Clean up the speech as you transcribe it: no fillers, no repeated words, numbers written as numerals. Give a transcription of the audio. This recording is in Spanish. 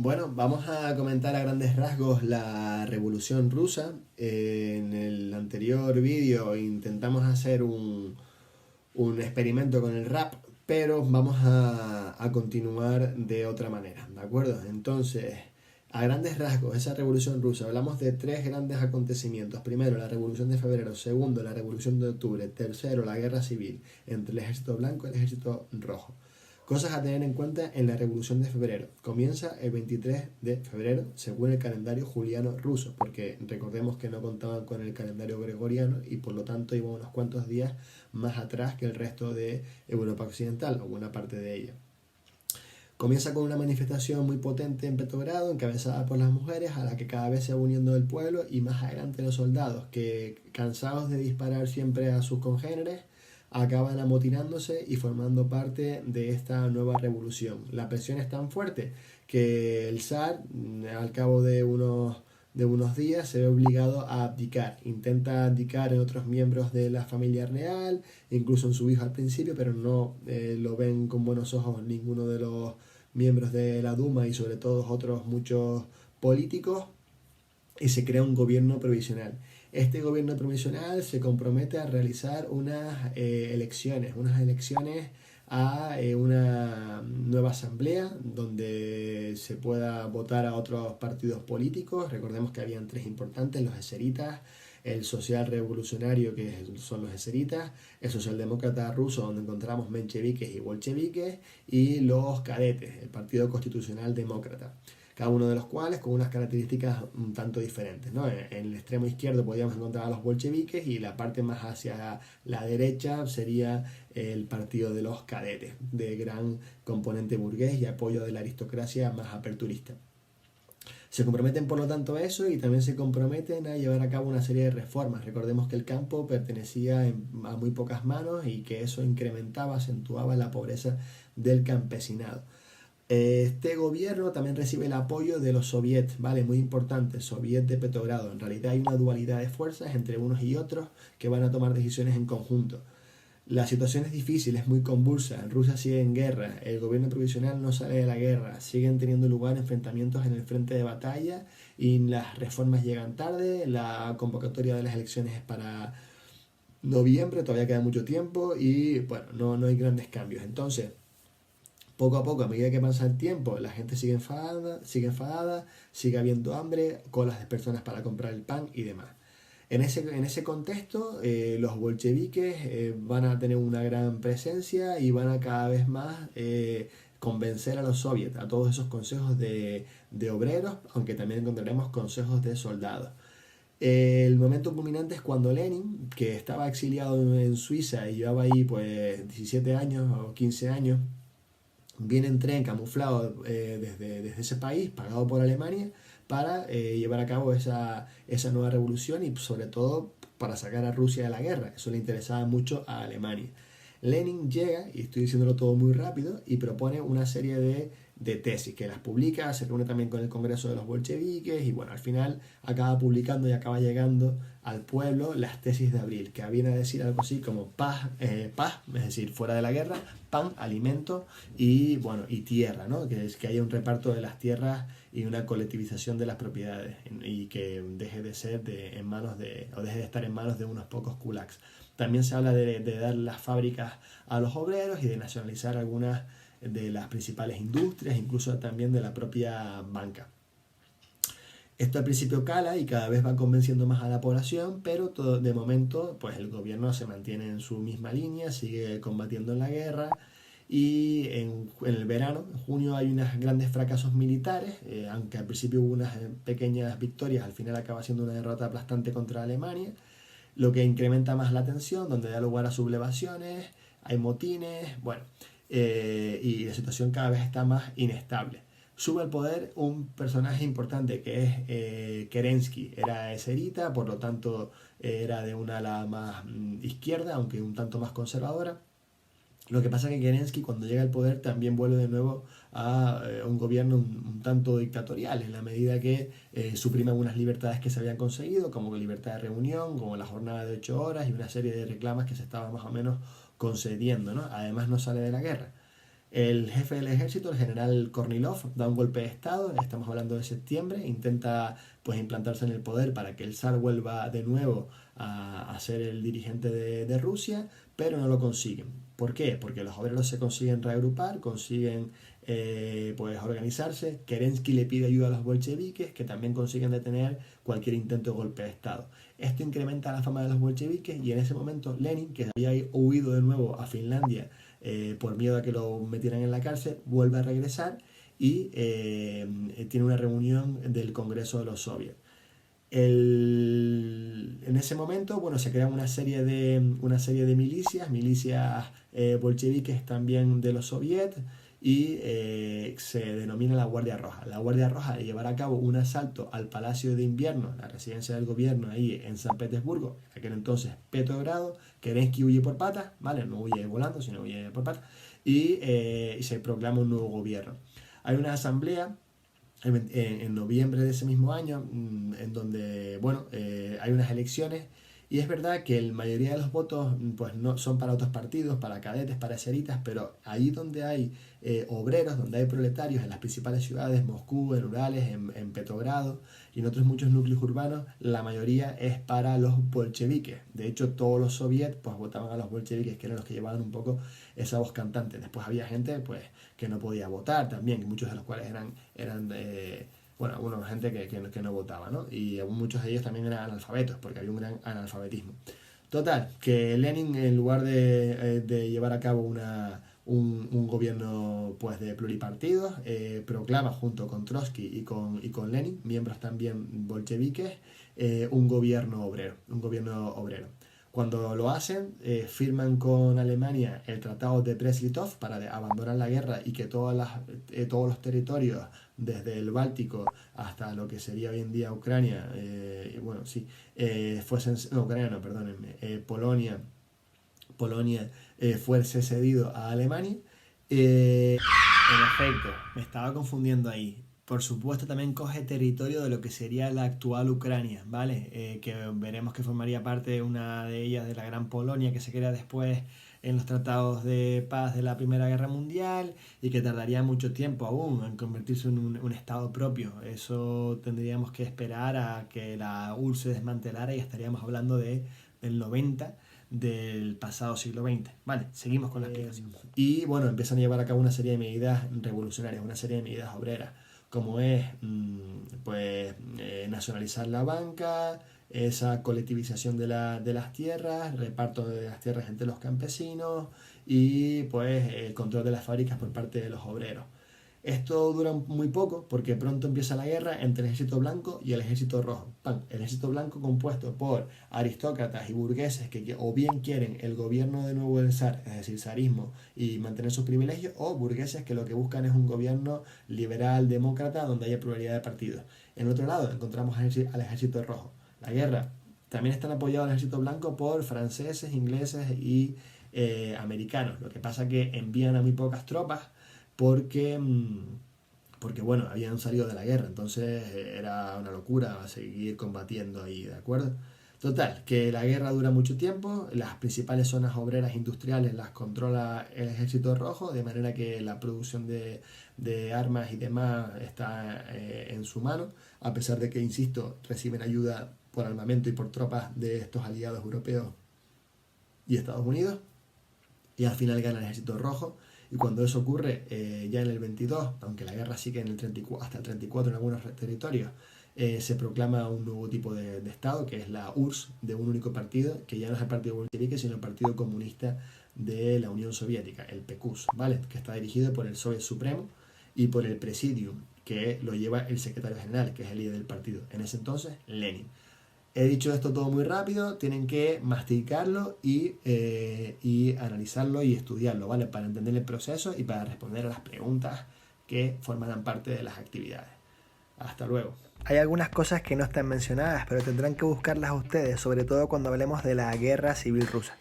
Bueno, vamos a comentar a grandes rasgos la Revolución Rusa. En el anterior vídeo intentamos hacer un experimento con el rap, pero vamos a continuar de otra manera, ¿de acuerdo? Entonces, a grandes rasgos, esa Revolución Rusa, hablamos de tres grandes acontecimientos. Primero, la Revolución de Febrero. Segundo, la Revolución de Octubre. Tercero, la Guerra Civil entre el Ejército Blanco y el Ejército Rojo. Cosas a tener en cuenta en la Revolución de Febrero. Comienza el 23 de febrero según el calendario juliano ruso, porque recordemos que no contaban con el calendario gregoriano y por lo tanto iban unos cuantos días más atrás que el resto de Europa Occidental, o buena parte de ella. Comienza con una manifestación muy potente en Petrogrado, encabezada por las mujeres, a la que cada vez se va uniendo el pueblo y más adelante los soldados, que cansados de disparar siempre a sus congéneres, acaban amotinándose y formando parte de esta nueva revolución. La presión es tan fuerte que el zar, al cabo de unos días, se ve obligado a abdicar. Intenta abdicar en otros miembros de la familia real, incluso en su hijo al principio, pero no lo ven con buenos ojos ninguno de los miembros de la Duma y sobre todo otros muchos políticos, y se crea un gobierno provisional. Este gobierno provisional se compromete a realizar unas elecciones a una nueva asamblea donde se pueda votar a otros partidos políticos. Recordemos que habían tres importantes: los eseritas, el social revolucionario, que son los eseritas, el socialdemócrata ruso, donde encontramos mencheviques y bolcheviques, y los cadetes, el Partido Constitucional Demócrata, cada uno de los cuales con unas características un tanto diferentes, ¿no? En el extremo izquierdo podríamos encontrar a los bolcheviques y la parte más hacia la derecha sería el partido de los cadetes, de gran componente burgués y apoyo de la aristocracia más aperturista. Se comprometen por lo tanto a eso y también se comprometen a llevar a cabo una serie de reformas. Recordemos que el campo pertenecía a muy pocas manos y que eso incrementaba, acentuaba la pobreza del campesinado. Este gobierno también recibe el apoyo de los soviets, ¿vale? Muy importante, soviet de Petrogrado. En realidad hay una dualidad de fuerzas entre unos y otros que van a tomar decisiones en conjunto. La situación es difícil, es muy convulsa. Rusia sigue en guerra, el gobierno provisional no sale de la guerra, siguen teniendo lugar enfrentamientos en el frente de batalla y las reformas llegan tarde. La convocatoria de las elecciones es para noviembre, todavía queda mucho tiempo y bueno, no hay grandes cambios. Entonces, poco a poco, a medida que pasa el tiempo, la gente sigue enfadada, sigue habiendo hambre, colas de personas para comprar el pan y demás. En ese contexto, los bolcheviques van a tener una gran presencia y van a cada vez más convencer a los soviets, a todos esos consejos de obreros, aunque también encontraremos consejos de soldados. El momento culminante es cuando Lenin, que estaba exiliado en Suiza y llevaba ahí pues 17 años o 15 años, viene en tren camuflado desde ese país, pagado por Alemania, para llevar a cabo esa nueva revolución y sobre todo para sacar a Rusia de la guerra. Eso le interesaba mucho a Alemania. Lenin llega, y estoy diciéndolo todo muy rápido, y propone una serie de tesis que las publica, se reúne también con el Congreso de los bolcheviques y bueno, al final acaba publicando y acaba llegando al pueblo las tesis de abril, que viene a decir algo así como paz, es decir, fuera de la guerra, pan, alimento y bueno, y tierra, ¿no? Que es que haya un reparto de las tierras y una colectivización de las propiedades y que deje de ser deje de estar en manos de unos pocos kulaks. También se habla de dar las fábricas a los obreros y de nacionalizar algunas de las principales industrias, incluso también de la propia banca. Esto al principio cala y cada vez va convenciendo más a la población, pero de momento pues el gobierno se mantiene en su misma línea, sigue combatiendo en la guerra y en el verano, en junio, hay unos grandes fracasos militares, aunque al principio hubo unas pequeñas victorias, al final acaba siendo una derrota aplastante contra Alemania, lo que incrementa más la tensión, donde da lugar a sublevaciones, hay motines, bueno, y la situación cada vez está más inestable. Sube al poder un personaje importante que es Kerensky. Era eserita, por lo tanto era de una ala más izquierda, aunque un tanto más conservadora. Lo que pasa es que Kerensky, cuando llega al poder, también vuelve de nuevo a un gobierno un tanto dictatorial, en la medida que suprime algunas libertades que se habían conseguido, como la libertad de reunión, como la jornada de 8 horas y una serie de reclamas que se estaban más o menos concediendo, ¿no? Además no sale de la guerra. El jefe del ejército, el general Kornilov, da un golpe de estado, estamos hablando de septiembre, intenta pues implantarse en el poder para que el zar vuelva de nuevo a ser el dirigente de Rusia, pero no lo consiguen. ¿Por qué? Porque los obreros se consiguen reagrupar, consiguen pues organizarse. Kerensky le pide ayuda a los bolcheviques, que también consiguen detener cualquier intento de golpe de estado. Esto incrementa la fama de los bolcheviques y en ese momento Lenin, que había huido de nuevo a Finlandia por miedo a que lo metieran en la cárcel, vuelve a regresar y tiene una reunión del Congreso de los Soviets. En ese momento, bueno, se crean una serie de milicias bolcheviques también de los soviets y se denomina la Guardia Roja. La Guardia Roja llevará a cabo un asalto al Palacio de Invierno, la residencia del gobierno ahí en San Petersburgo, en aquel entonces Petrogrado. Kerensky huye por patas, ¿vale? No huye volando, sino huye por patas, y se proclama un nuevo gobierno. Hay una asamblea en noviembre de ese mismo año, en donde, bueno, hay unas elecciones y es verdad que la mayoría de los votos pues no son para otros partidos, para cadetes, para seritas, pero ahí donde hay obreros, donde hay proletarios, en las principales ciudades, Moscú, en Urales, en Petrogrado y en otros muchos núcleos urbanos, la mayoría es para los bolcheviques. De hecho, todos los soviets pues votaban a los bolcheviques, que eran los que llevaban un poco esa voz cantante. Después había gente pues que no podía votar también, muchos de los cuales eran bueno, alguna gente que no votaba, ¿no? Y muchos de ellos también eran analfabetos, porque había un gran analfabetismo. Total, que Lenin, en lugar de llevar a cabo un gobierno pues de pluripartidos, proclama junto con Trotsky y con Lenin, miembros también bolcheviques, un gobierno obrero. Cuando lo hacen, firman con Alemania el Tratado de Brest-Litov para abandonar la guerra y que todos los territorios, desde el Báltico hasta lo que sería hoy en día Ucrania, bueno, sí, Ucrania no, perdónenme, Polonia fuese cedido a Alemania. En efecto, me estaba confundiendo ahí. Por supuesto, también coge territorio de lo que sería la actual Ucrania, ¿vale? Que veremos que formaría parte de una de ellas, de la Gran Polonia, que se crea después en los tratados de paz de la Primera Guerra Mundial y que tardaría mucho tiempo aún en convertirse en un estado propio. Eso tendríamos que esperar a que la URSS se desmantelara y estaríamos hablando del 90 del pasado siglo XX. Vale, seguimos con la explicación. Y bueno, empiezan a llevar a cabo una serie de medidas revolucionarias, una serie de medidas obreras, como es pues nacionalizar la banca, esa colectivización de las tierras, reparto de las tierras entre los campesinos y pues el control de las fábricas por parte de los obreros. Esto dura muy poco porque pronto empieza la guerra entre el ejército blanco y el ejército rojo. El ejército blanco compuesto por aristócratas y burgueses que o bien quieren el gobierno de nuevo del zar, es decir, zarismo, y mantener sus privilegios, o burgueses que lo que buscan es un gobierno liberal, demócrata, donde haya pluralidad de partidos. En otro lado encontramos al ejército rojo. La guerra también están apoyados al ejército blanco por franceses, ingleses y americanos. Lo que pasa que envían a muy pocas tropas porque bueno, habían salido de la guerra, entonces era una locura seguir combatiendo ahí, ¿de acuerdo? Total, que la guerra dura mucho tiempo, las principales zonas obreras industriales las controla el ejército rojo, de manera que la producción de armas y demás está en su mano, a pesar de que, insisto, reciben ayuda por armamento y por tropas de estos aliados europeos y Estados Unidos, y al final gana el ejército rojo. Y cuando eso ocurre, ya en el 22, aunque la guerra sigue en el 34, hasta el 34 en algunos territorios, se proclama un nuevo tipo de Estado, que es la URSS, de un único partido, que ya no es el Partido Bolchevique, sino el Partido Comunista de la Unión Soviética, el PQS, ¿vale? Que está dirigido por el Soviet Supremo y por el Presidium, que lo lleva el secretario general, que es el líder del partido. En ese entonces, Lenin. He dicho esto todo muy rápido, tienen que masticarlo y analizarlo y estudiarlo, ¿vale? Para entender el proceso y para responder a las preguntas que formarán parte de las actividades. Hasta luego. Hay algunas cosas que no están mencionadas, pero tendrán que buscarlas ustedes, sobre todo cuando hablemos de la Guerra Civil Rusa.